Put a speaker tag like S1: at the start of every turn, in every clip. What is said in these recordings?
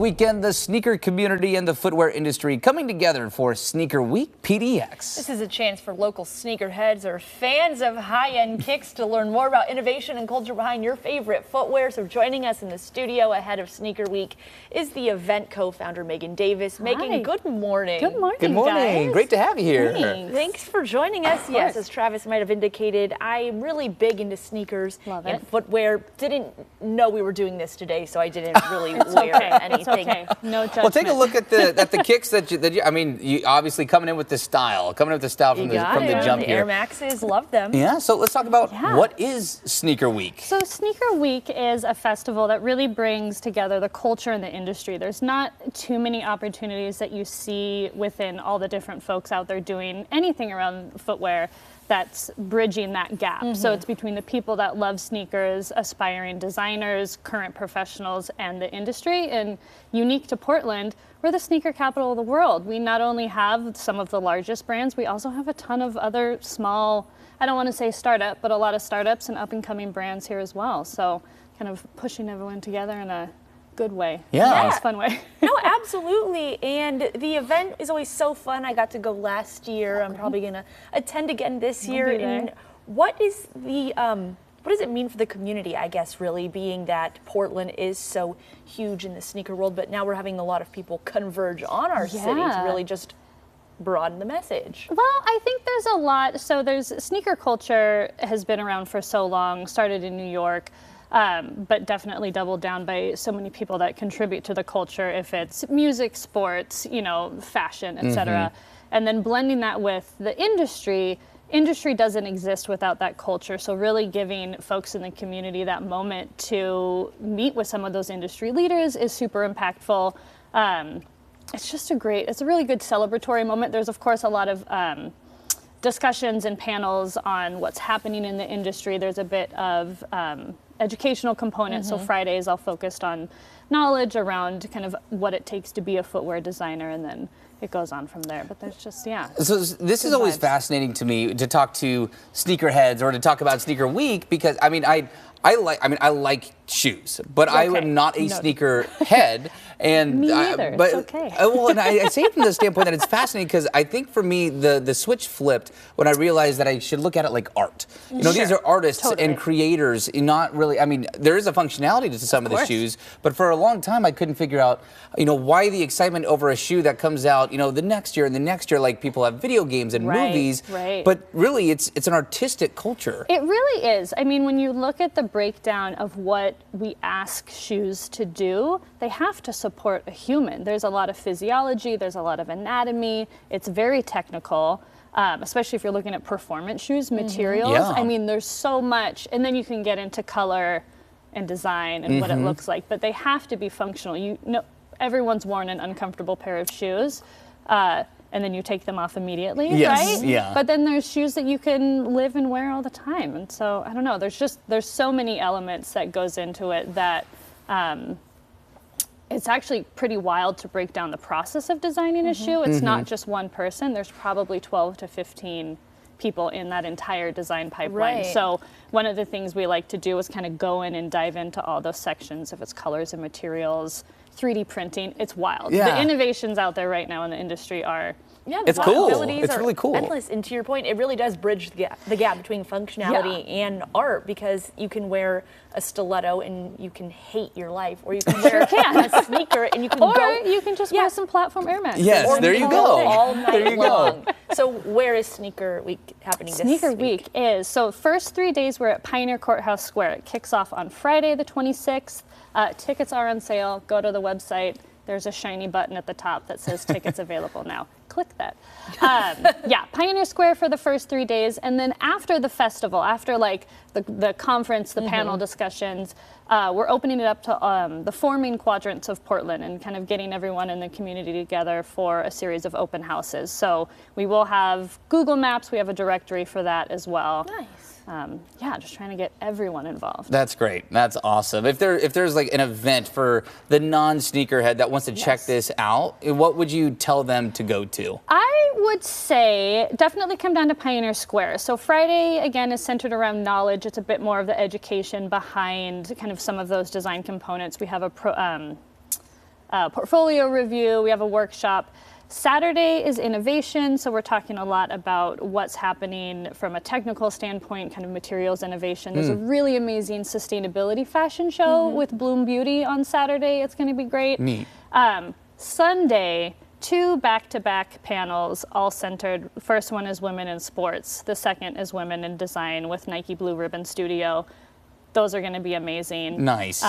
S1: Weekend, the sneaker community and the footwear industry coming together for Sneaker Week PDX.
S2: This is a chance for local sneakerheads or fans of high-end kicks to learn more about innovation and culture behind your favorite footwear. So joining us in the studio ahead of Sneaker Week is the event co-founder Megan Davis.
S3: Hi.
S2: Megan, good morning.
S3: Good morning,
S1: Good morning.
S3: guys.
S1: Great to have you here.
S2: Thanks for joining us. Yes, as Travis might have indicated, I'm really big into sneakers and footwear. Didn't know we were doing this today, so I didn't really wear anything.
S3: It's okay. No judgment.
S1: Well, take a look at the kicks that you. I mean, you obviously coming in with the style from the jump
S2: the
S1: here.
S2: Air Maxes, love them.
S1: Yeah. So let's talk about what is Sneaker Week.
S3: So Sneaker Week is a festival that really brings together the culture and the industry. There's not too many opportunities that you see within all the different folks out there doing anything around footwear that's bridging that gap. So it's between the people that love sneakers, aspiring designers, current professionals, and the industry. And unique to Portland, we're the sneaker capital of the world. We not only have some of the largest brands, we also have a ton of other small, I don't want to say startup, but a lot of startups and up and coming brands here as well. So kind of pushing everyone together in a good way.
S1: Yeah.
S3: Nice, fun way.
S2: No, absolutely. And the event is always so fun. I got to go last year. I'm probably going to attend again this year. And what is the what does it mean for the community, I guess, really, being that Portland is so huge in the sneaker world, but now we're having a lot of people converge on our city to really just broaden the message?
S3: Well, I think there's a lot. So there's sneaker culture has been around for so long, started in New York. But definitely doubled down by so many people that contribute to the culture, if it's music, sports, fashion, etc. And then blending that with the industry doesn't exist without that culture. So really giving folks in the community that moment to meet with some of those industry leaders is super impactful. It's a really good celebratory moment. There's of course a lot of discussions and panels on what's happening in the industry. There's a bit of educational component. So Fridays all focused on knowledge around kind of what it takes to be a footwear designer, and then it goes on from there. But there's just,
S1: So this is always fascinating to me, to talk to sneakerheads or to talk about Sneaker Week, because I like shoes, but I am not a sneaker head. And
S3: me either.
S1: But,
S3: it's okay.
S1: And I say it from the standpoint that it's fascinating, because I think for me the switch flipped when I realized that I should look at it like art. These are artists and creators, not really. I mean, there is a functionality to some of the shoes, but for a long time I couldn't figure out, why the excitement over a shoe that comes out, the next year and the next year, like people have video games and movies. But really, it's an artistic culture.
S3: It really is. I mean, when you look at the breakdown of what we ask shoes to do, they have to support a human. There's a lot of physiology, there's a lot of anatomy, it's very technical, especially if you're looking at performance shoes, materials. I mean, there's so much, and then you can get into color and design and what it looks like, but they have to be functional. Everyone's worn an uncomfortable pair of shoes, and then you take them off immediately, right?
S1: Yeah.
S3: But then there's shoes that you can live and wear all the time. And so, I don't know, there's so many elements that goes into it that it's actually pretty wild to break down the process of designing a shoe. It's not just one person. There's probably 12 to 15 people in that entire design pipeline. So one of the things we like to do is kind of go in and dive into all those sections, if it's colors and materials, 3D printing. It's wild. The innovations out there right now in the industry are
S1: it's cool. It's really cool.
S2: Endless. And to your point, it really does bridge the gap between functionality and art, because you can wear a stiletto and you can hate your life, or you can wear a sneaker and you can
S3: you can just wear some platform Air Maxes.
S1: Yes, there you go.
S2: All night long. So where is Sneaker Week happening this week?
S3: Sneaker Week is, so first 3 days we're at Pioneer Courthouse Square. It kicks off on Friday the 26th. Tickets are on sale. Go to the website. There's a shiny button at the top that says tickets available now. Click that. Pioneer Square for the first 3 days. And then after the festival, after like the conference, the panel discussions, we're opening it up to the 4 main quadrants of Portland and kind of getting everyone in the community together for a series of open houses. So we will have Google Maps. We have a directory for that as well.
S2: Nice.
S3: Just trying to get everyone involved.
S1: That's great. That's awesome. If there's like an event for the non-sneakerhead that wants to check this out, what would you tell them to go to?
S3: I would say definitely come down to Pioneer Square. So Friday, again, is centered around knowledge. It's a bit more of the education behind kind of some of those design components. We have portfolio review. We have a workshop. Saturday is innovation, so we're talking a lot about what's happening from a technical standpoint, kind of materials innovation. There's a really amazing sustainability fashion show with Bloom Beauty on Saturday. It's going to be great.
S1: Neat.
S3: Sunday, 2 back-to-back panels, all centered. First one is women in sports. The second is women in design with Nike Blue Ribbon Studio. Those are going to be amazing.
S1: Nice.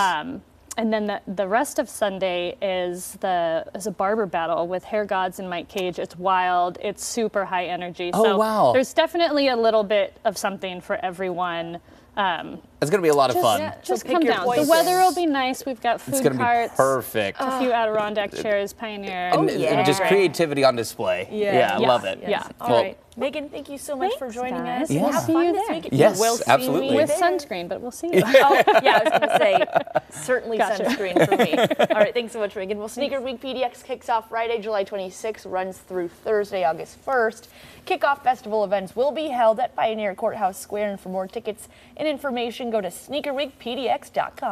S3: And then the rest of Sunday is a barber battle with Hair Gods and Mike Cage. It's wild. It's super high energy.
S1: Oh,
S3: so
S1: wow.
S3: There's definitely a little bit of something for everyone.
S1: It's going to be a lot of fun.
S2: Yeah,
S3: Just
S2: so
S3: come
S2: pick your
S3: down. The
S2: poison.
S3: weather will be nice. We've got
S1: It's
S3: food
S1: going to be
S3: carts,
S1: perfect.
S3: a few Adirondack chairs, Pioneer.
S2: Oh,
S1: And
S2: yeah.
S1: just creativity on display.
S2: Yeah.
S1: I love it.
S3: Yeah.
S2: All
S1: Well,
S2: right. Megan, thank you so much for
S3: Thanks,
S2: joining
S3: guys.
S2: us.
S1: Yeah.
S2: Have
S3: See
S2: fun
S3: you
S2: this
S3: there.
S2: week.
S1: Yes,
S2: We'll see
S1: absolutely.
S2: me
S3: With
S2: there.
S3: sunscreen, but we'll see you.
S2: Oh, yeah, I was going to say, certainly
S3: Gotcha.
S2: sunscreen for me. All right, thanks so much, Megan. Well, Sneaker Week PDX kicks off Friday, July 26th, runs through Thursday, August 1st. Kickoff festival events will be held at Pioneer Courthouse Square, and for more tickets and information, go to sneakerweekpdx.com.